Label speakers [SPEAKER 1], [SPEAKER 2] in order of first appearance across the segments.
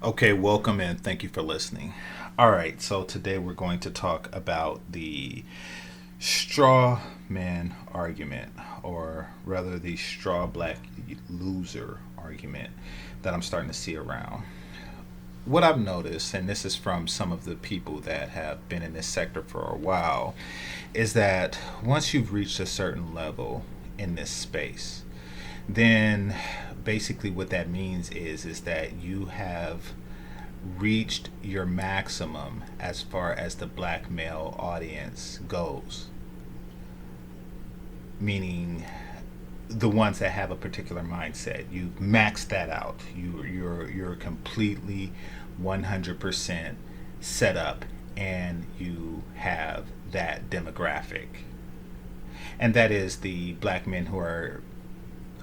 [SPEAKER 1] Okay, welcome and thank you for listening. All right, so today we're going to talk about the straw man argument, or rather the straw black loser argument that I'm starting to see around. What I've noticed, and this is from some of the people that have been in this sector for a while, is that once you've reached a certain level in this space, then basically what that means is that you have reached your maximum as far as the black male audience goes, meaning the ones that have a particular mindset. You've maxed that out. You're completely 100% set up, and you have that demographic, and that is the black men who are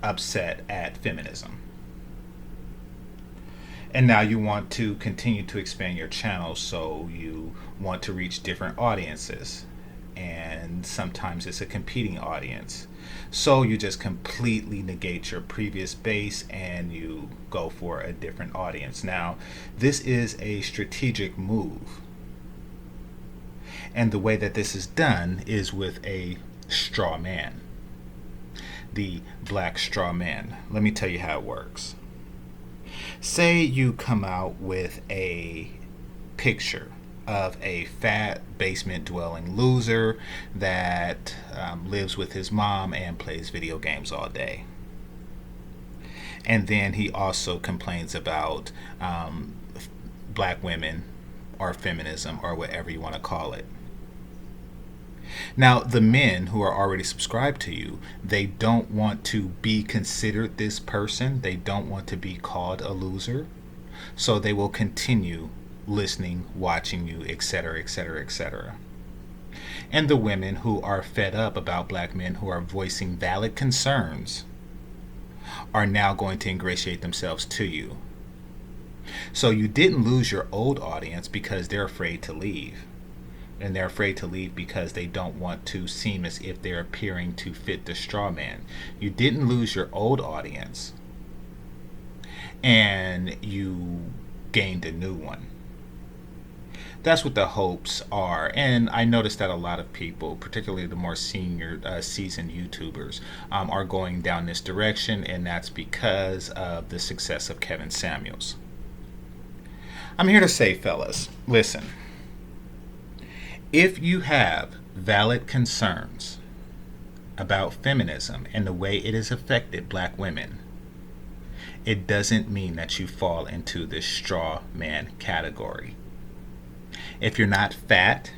[SPEAKER 1] upset at feminism. And now you want to continue to expand your channel, so you want to reach different audiences, and sometimes it's a competing audience, so you just completely negate your previous base and you go for a different audience. Now this is a strategic move, and the way that this is done is with a straw man, the black straw man. Let me tell you how it works. Say you come out with a picture of a fat basement dwelling loser that lives with his mom and plays video games all day. And then he also complains about black women or feminism or whatever you want to call it. Now, the men who are already subscribed to you, they don't want to be considered this person. They don't want to be called a loser. So they will continue listening, watching you, etc., etc., etc. And the women who are fed up about black men who are voicing valid concerns are now going to ingratiate themselves to you. So you didn't lose your old audience because they're afraid to leave. And they're afraid to leave because they don't want to seem as if they're appearing to fit the straw man. You didn't lose your old audience, and you gained a new one. That's what the hopes are. And I noticed that a lot of people, particularly the more senior seasoned YouTubers, are going down this direction, and that's because of the success of Kevin Samuels. I'm here to say, fellas, listen. If you have valid concerns about feminism and the way it has affected black women, it doesn't mean that you fall into this straw man category. If you're not fat,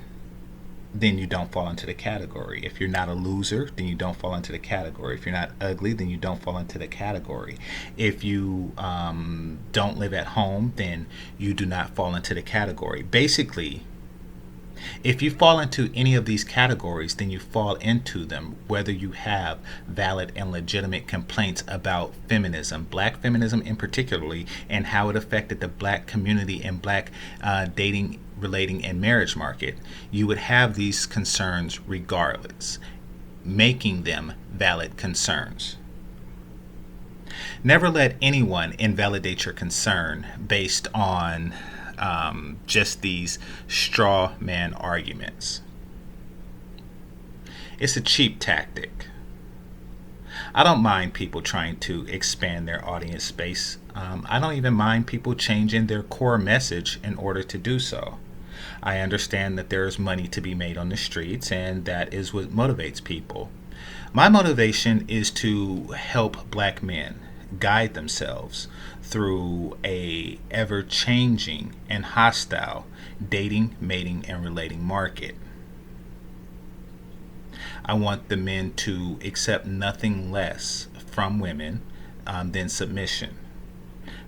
[SPEAKER 1] then you don't fall into the category. If you're not a loser, then you don't fall into the category. If you're not ugly, then you don't fall into the category. If you don't live at home, then you do not fall into the category. Basically, if you fall into any of these categories, then you fall into them, whether you have valid and legitimate complaints about feminism, black feminism in particularly, and how it affected the black community and black dating, relating, and marriage market. You would have these concerns regardless, making them valid concerns. Never let anyone invalidate your concern based on just these straw man arguments. It's a cheap tactic. I don't mind people trying to expand their audience space. I don't even mind people changing their core message in order to do so. I understand that there is money to be made on the streets, and that is what motivates people. My motivation is to help black men guide themselves through a ever-changing and hostile dating, mating, and relating market. I want the men to accept nothing less from women than submission.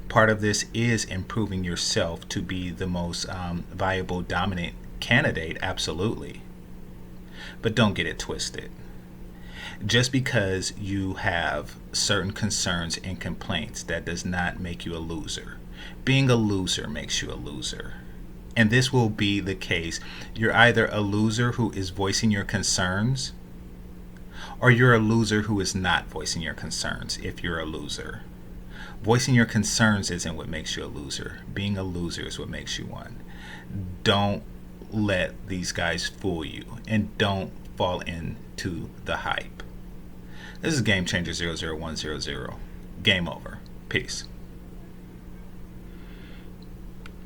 [SPEAKER 1] Part of this is improving yourself to be the most viable dominant candidate, absolutely. But don't get it twisted. Just because you have certain concerns and complaints, that does not make you a loser. Being a loser makes you a loser. And this will be the case. You're either a loser who is voicing your concerns, or you're a loser who is not voicing your concerns if you're a loser. Voicing your concerns isn't what makes you a loser. Being a loser is what makes you one. Don't let these guys fool you, and don't fall into the hype. This is GameChanger00100. Game over. Peace.